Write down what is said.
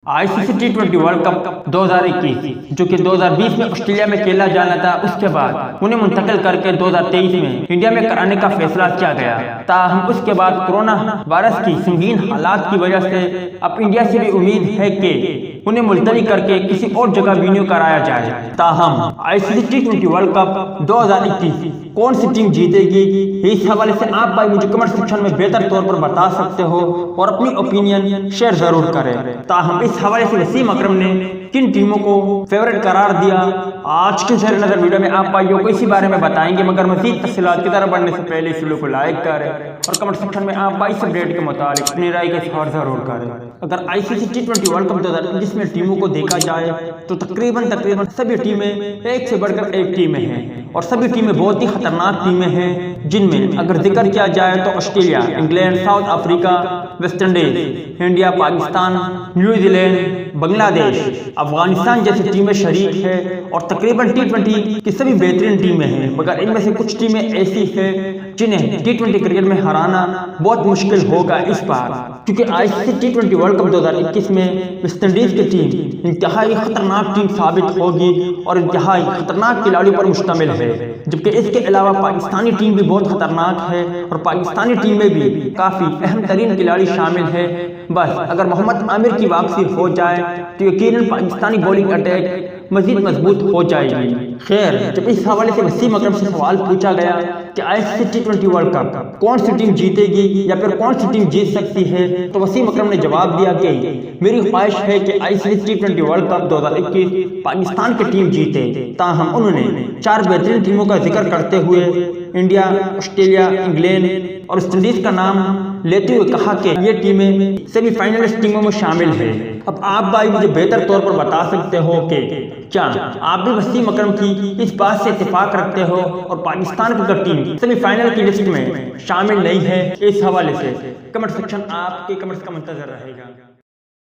ICC T20 world cup 2021 जो कि 2020 में ऑस्ट्रेलिया में खेला जाना था, उसके बाद उन्हें मुंतकिल करके 2023 में इंडिया में कराने का फैसला किया गया। ताहम उसके बाद कोरोना वायरस की संगीन हालात की वजह से अब इंडिया से भी उम्मीद है कि उन्हें मुलतवी करके किसी और जगह वेन्यू कराया जाए। ताहम आईसीसी T20 वर्ल्ड कप 2021 कौन सी टीम जीतेगी, इस हवाले से आप भाई मुझे कमेंट सेक्शन में बेहतर तौर पर बता सकते हो और अपनी ओपिनियन शेयर जरूर करें। ताहम इस हवाले से वसीम अकरम ने किन टीमों को फेवरेट करार दिया, आज के शेयर नजर वीडियो में आप भाइयों को इसी बारे में बताएंगे। मगर मज़ीद तफसीलात की तरफ बढ़ने से पहले इस वीडियो को लाइक करें और कमेंट सेक्शन में आप भाई इस अपडेट के मुताबिक अपनी राय का इज़हार जरूर करें। अगर आईसीसी T20 वर्ल्ड कप 2021 में टीमों को देखा जाए तो तकरीबन सभी टीमें एक से बढ़कर एक टीमें हैं और सभी टीमें बहुत ही खतरनाक टीमें हैं, जिनमें अगर जिक्र किया जाए तो Australia, England, south Africa, West Indies, India, Pakistan, New Zealand, Bangladesh, Afghanistan जैसी टीमें शरीक है और तकरीबन T20 की सभी बेहतरीन टीमें हैं। मगर इनमें से कुछ टीमें ऐसी है जिन्हें T20 क्रिकेट में हराना बहुत मुश्किल होगा इस बार, क्योंकि आईसीसी T20 वर्ल्ड कप 2021 में वेस्ट इंडीज की टीम इंतहाई खतरनाक टीम साबित होगी और इंतहाई खतरनाक खिलाड़ियों पर मुश्तमिल है। जबकि इसके अलावा पाकिस्तानी टीम भी बहुत खतरनाक है और पाकिस्तानी टीम में भी काफी अहम तरीन खिलाड़ी शामिल है। बस अगर मोहम्मद आमिर की वापसी हो जाए तो यकीनन पाकिस्तानी बॉलिंग अटैक मजीद मजबूत हो जाएगी। खैर, जब इस हवाले से वसीम अकरम से सवाल पूछा गया कि आईसीसी T20 वर्ल्ड कप कौन सी टीम जीतेगी या फिर कौन सी टीम जीत सकती है, तो वसीम अकरम ने जवाब दिया कि मेरी ख्वाहिश है कि ICC T20 world cup 2021 Pakistan की टीम जीते। ताहम उन्होंने 4 बेहतरीन टीमों का जिक्र करते हुए इंडिया, ऑस्ट्रेलिया, इंग्लैंड और वेस्ट इंडीज का नाम लेते हुए कहा कि ये टीमें सेमीफाइनलिस्ट टीमों में शामिल है। अब आप भाई मुझे बेहतर तौर पर बता सकते हो कि क्या आप भी वसीम अकरम की इस बात से इत्तेफाक रखते हो और पाकिस्तान की टीम सेमीफाइनल की लिस्ट में शामिल नहीं है? इस हवाले से कमेंट सेक्शन आपके कमेंट्स का मुंतजर रहेगा।